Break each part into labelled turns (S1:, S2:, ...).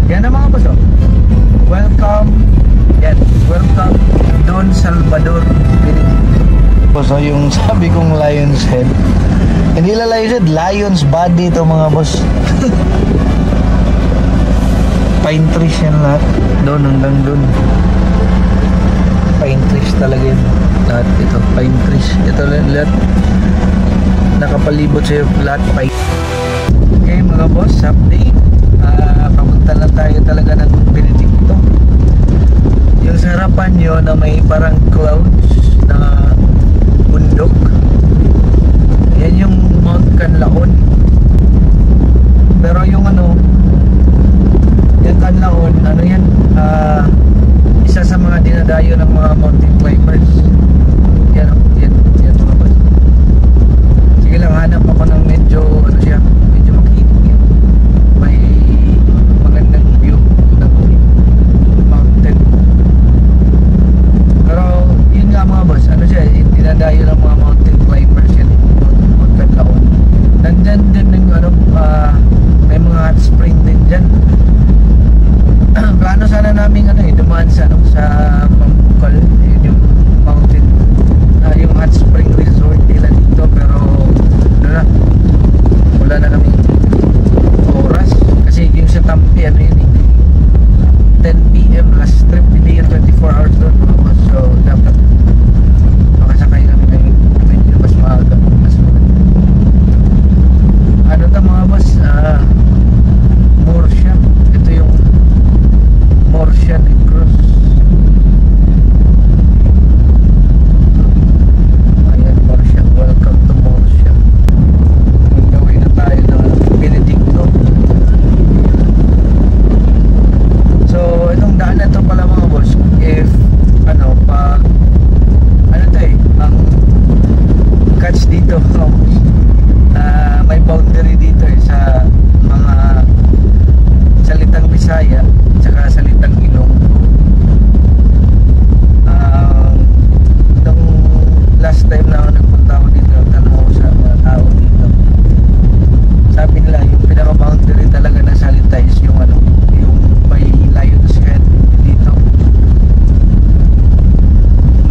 S1: Yan ang mga boss, oh. Welcome. Yan. Welcome Don Salvador. So yung sabi kong lion's head, hindi lang lion's head, lion's body to mga boss. Pine trees yan lahat. Doon hanggang doon. Pine trees talaga yun. Lahat ito, pine trees. Ito lahat. Nakapalibot sa'yo lahat pine. Okay mga boss, update. Papunta lang tayo talaga ng Benedicto. Yung sa harapan nyo na may parang clouds na bundok, yan yung Mount Canlaon. Pero yung ano, yung Canlaon, ano yan, isa sa mga dinadayo ng mga mountain climbers. Yan mga boss. Sige lang, hanap ako ng medyo ano siya, medyo makikita. May magandang view ng mountain. Pero yun nga mga boss, ano siya, dinadayo ng mga mountain climbers yan, Mount Canlaon. Nandyan din yung ano, may mga hot spring din dyan. Plano sana namin ano dumaan sa ano, sa Pambukal, yung mountain, yung hot spring resort nila dito, pero wala na kami oras kasi yung sa Tampi ano yun 10 PM last trip, hindi yung 24 hours doon mga boss. So dapat makasakay kami ng medyo mas maaga, mas maganda. Ano to mga boss, Morsha. Ito yung Morsha Negros. Ayan, Morsha. Welcome to Morsha. Gawin na tayo ng Benedicto. So itong daan na to pala mga boss, if ano pa, ano to ang catch dito mga boss, may boundary dito sa mga salitang Bisaya tsaka salitang Ilonggo. Nung last time na ako nagpunta ako dito, tanong ako sa mga tao dito, sabi nila yung pinaka-boundary talaga na salita is yung ano, yung may lion's head dito.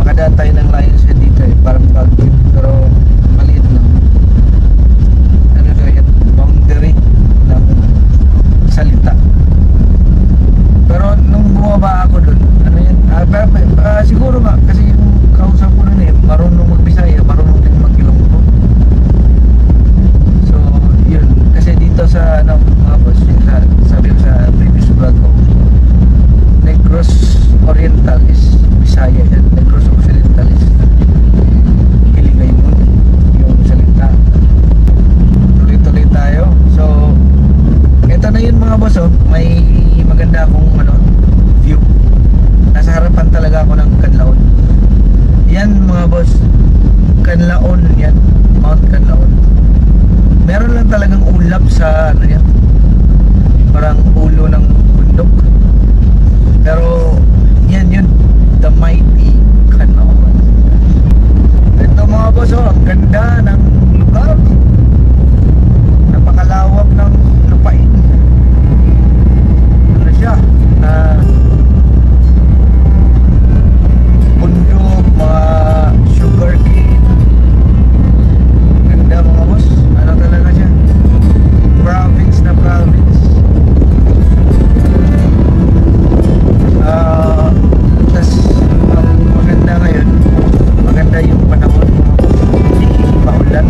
S1: Makadaan tayo ng lion's head dito parang bagay, pero maliit lang. Ano to yan, boundary ng salita. Pero nung bumaba ako dun, ano yan, siguro ba kasi yung kausap ko nun marunong mag-Bisaya, marunong din mag-Ilonggo. So yun, kasi dito sa ano, mga boss, sabi ko sa previous vlog ko, Negros Oriental is Bisaya yan, Negros Occidental is Hiligay mo yung salita. Tuloy-tuloy tayo. So ito na yun mga boss, oh. May maganda akong ano, view. Nasa harapan talaga ako ng Canlaon. Yan mga boss, Canlaon yan, Mount Canlaon. Meron lang talagang ulap sa ano yan, parang ulo ng bundok. Pero yan yun, the mighty Canlaon. Ito mga boss, oh, ang ganda ng lugar. Napakalawak ng lupain. Ano siya, bundok, mga sugar cane. Ganda mga boss. Ano talaga siya, province na province. Tas ang maganda ngayon, maganda yung panahon mga boss, hindi maulan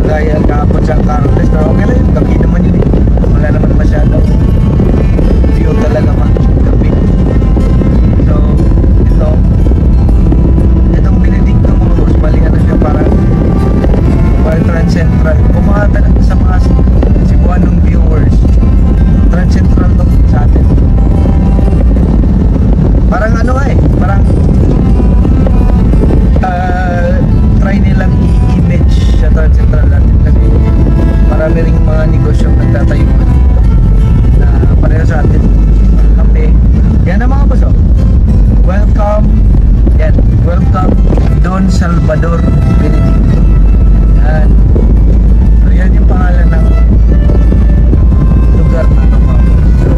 S1: gaya kahapon sa Carles. Pero okay lang yun, gabi naman yun wala naman masyado view talaga gabi. So itong Benedicto mga boss, bali ano siya, parang Trans Central. Kung mga sa mga Cebuanong viewers, Trans Central to sa atin. Parang ano parang try nilang i-image sa Trans Central natin kasi marami ring mga negosyo nagtatayo dito na pareho sa atin. Kape. Yan ang mga boss, oh. Welcome. Yan. Welcome Don Salvador Benedicto. Yan. So yan yung pangalan ng lugar na ito mga boss. So,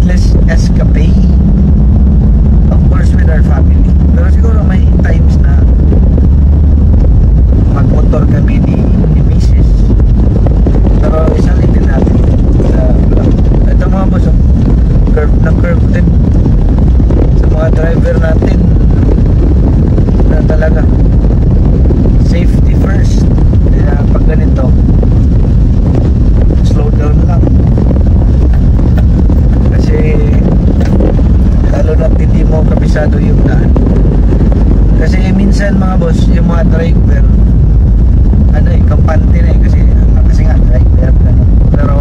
S1: mindless escapade, of course with our family. Pero siguro may times na magmotor kami ni Mrs. Pero isalin din natin ito mga boss, curve na curve din sa mga driver natin na talaga safety first. Kaya pag ganito, slow down lang, kasi lalo na hindi mo kabisado yung daan. Kasi minsan mga boss, yung mga driver kampante na kasi nga driver ganun. Pero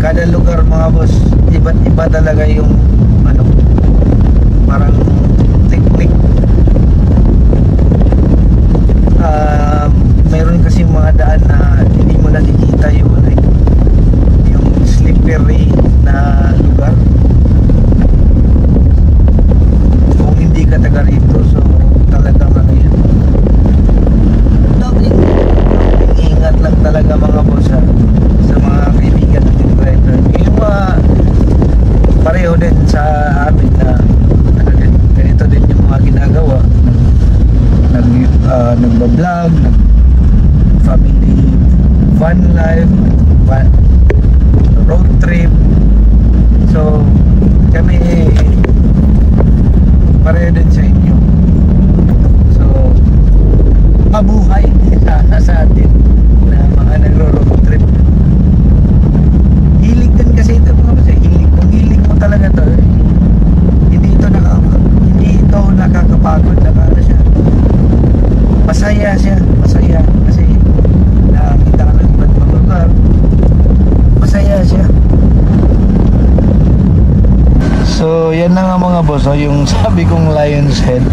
S1: kada lugar mga boss, iba't iba talaga yung parang technique. Mayroon kasi mga daan na hindi mo nakikita yung slippery na lugar kung hindi ka taga rito. So talagang yun, dobling ingat lang talaga mga boss sa mga kaibigan natin driver. Yung pareho din sa amin na ganito din yung mga ginagawa, nagbablog, family fun life, road trip. So kami pareho din sa inyo. So mabuhay sa atin na mga nagro-road trip. Hilig din kasi ito mga boss, hilig. Kung hilig mo talaga to, hindi ito nakakapagod na siya. Masaya siya, masaya kasi nakakita ka ng iba't ibang lugar. Masaya siya. So yan na nga mga boss, yung sabi kong lion's head.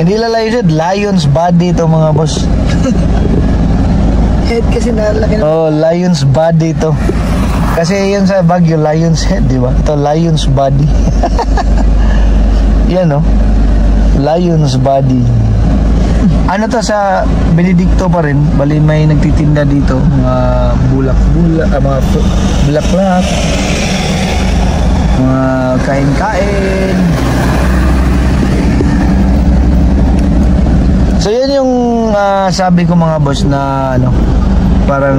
S1: Hindi lang lion's head, lion's body ito mga boss. Head kasi nalaki na. Oh, lion's body ito. Kasi yun sa Baguio, lion's head, di ba? Ito lion's body. Yan lion's body. Ano to, sa Benedicto pa rin. Bali may nagtitinda dito mga bulak-bulak, mga bulaklak, mga kain-kain. So yan yung sabi ko mga boss na parang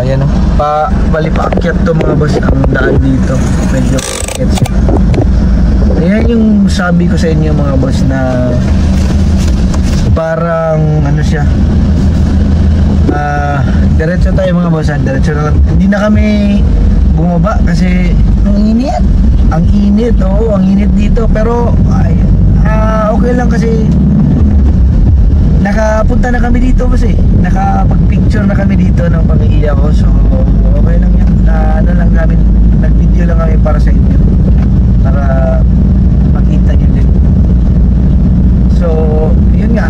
S1: yan bali paakyat to mga boss ang daan dito, medyo paakyat siya. Ayan yung sabi ko sa inyo mga boss na parang siya, diretso tayo mga boss, diretso na lang. Hindi na kami bumaba kasi ang init ang init dito. Pero okay lang kasi nakapunta na kami dito boss nakapag-picture na kami dito ng pamilya ko. So okay lang yan, lang namin, nag-video lang kami para sa inyo, para makita nyo din. So yun nga,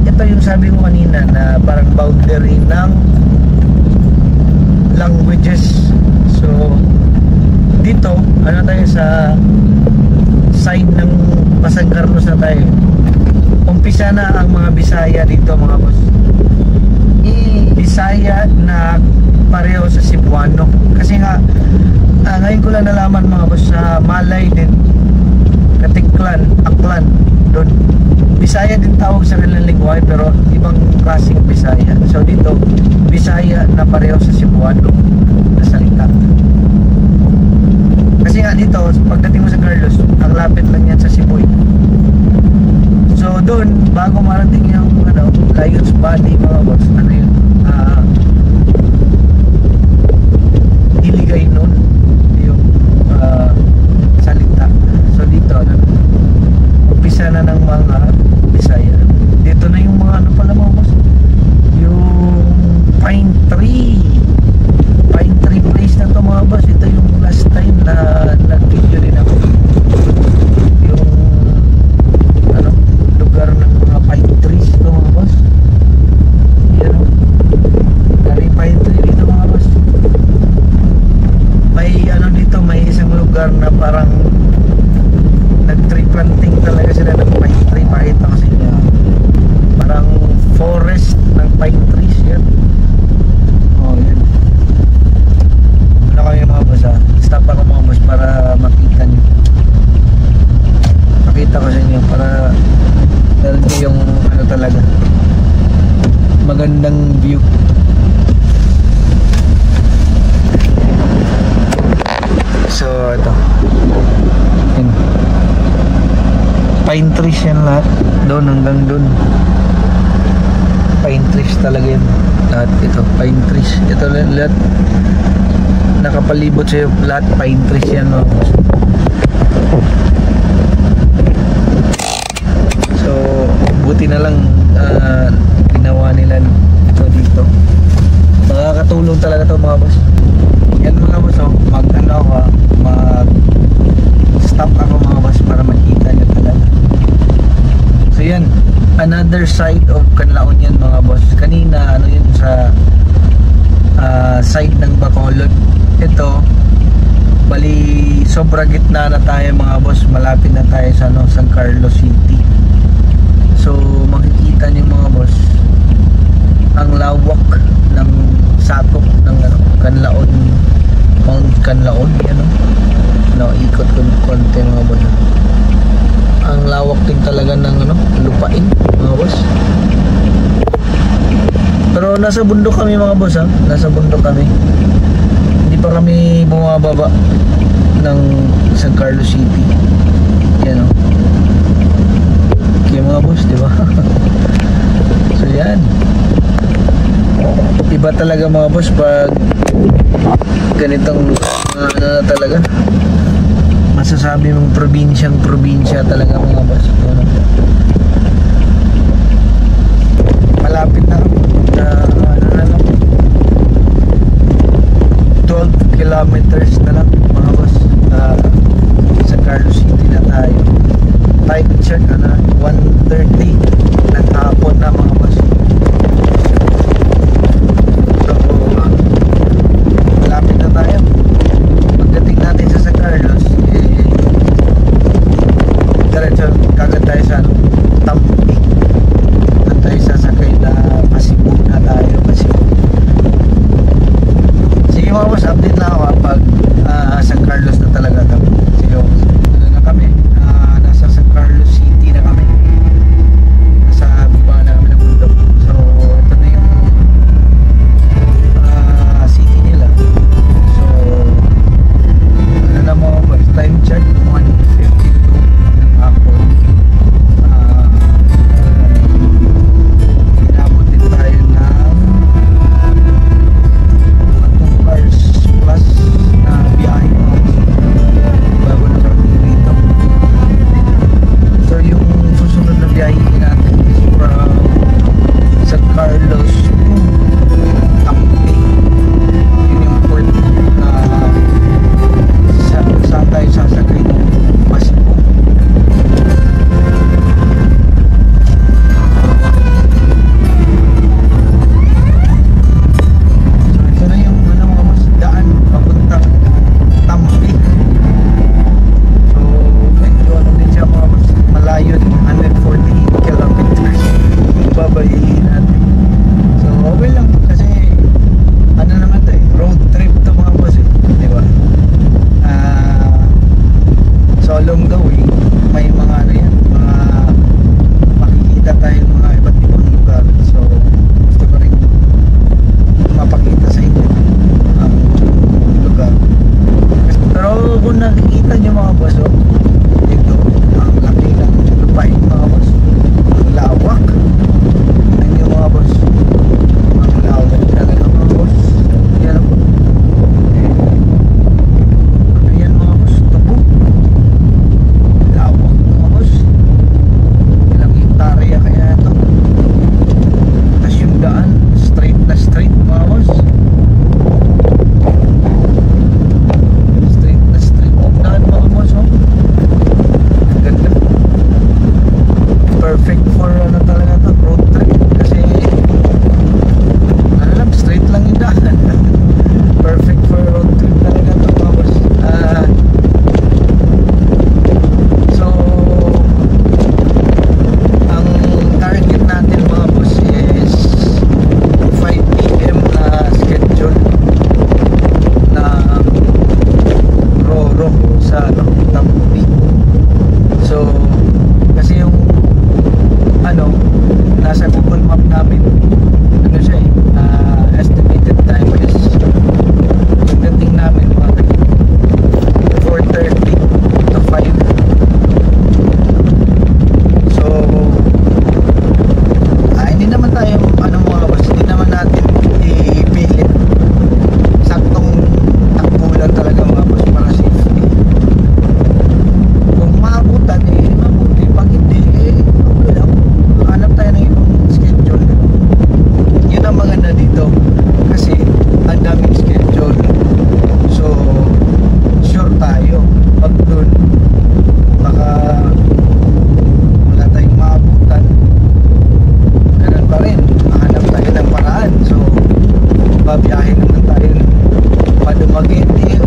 S1: ito yung sabi ko kanina na parang boundary ng languages. So dito tayo sa side ng Pasang Carlos na tayo. Umpisa na ang mga Bisaya dito mga boss. Bisaya na pareho sa Cebuano. Kasi nga ngayon ko lang nalaman mga boss, sa Malay din, Katiklan, Aklan, doon Bisaya din tawag sa kanilang lingwahe, pero ibang klaseng Bisaya. So dito Bisaya na pareho sa Cebuano na salita. Kasi nga dito pagdating mo sa Carlos, ang lapit lang yan sa Cebu. So doon, bago marating yung lion's body mga boss, yun, Iligay nun yung salita. So dito umpisa na ng mga Bisaya. Dito na yung mga pala mga boss, yung pine trees yan lahat. Doon hanggang doon. Pine trees talaga yun. Lahat ito, pine trees. Ito lahat. Nakapalibot sa'yo. Lahat pine trees yan, mga boss. So, buti na lang ginawa nila ito dito. Makakatulong talaga to, mga boss. Yan, mga boss, oh, mag-stop ako, mga boss, para makita nyo talaga. So yan, another side of Canlaon yan, mga boss. Kanina ano yun sa side ng Bacolod. Ito bali sobra gitna na tayo, mga boss. Malapit na tayo sa San Carlos City. So makikita niyo, mga boss, ang lawak ng sakop ng Canlaon, Mount Canlaon, yan, ikot ko ng konti, mga boss. Ang lawak din talaga ng lupain, mga boss. Pero nasa bundok kami, mga boss, ha? Nasa bundok kami. Hindi pa kami bumababa ng San Carlos City. Yan, okay, mga boss, di ba? So yan, iba talaga, mga boss, pag ganitong na talaga. Masasabi mong probinsya talaga, mga boss. Malapit na lang 12 kilometers na lang, mga boss. Sa Carlos City na tayo. Time check 1:30 ng hapon na, mga boss. So malapit na tayo. Pagdating natin sa San Carlos, diretso kagad tayo sa Tampi. Doon tayo sasakay na Pasibu na tayo. Pasibu. Sige, mga boss, update na ako pag San Carlos na talaga kami. Sige, ano na kami, nasa San Carlos City na kami. Nasa baba na kami ng bundok. Dumaguete,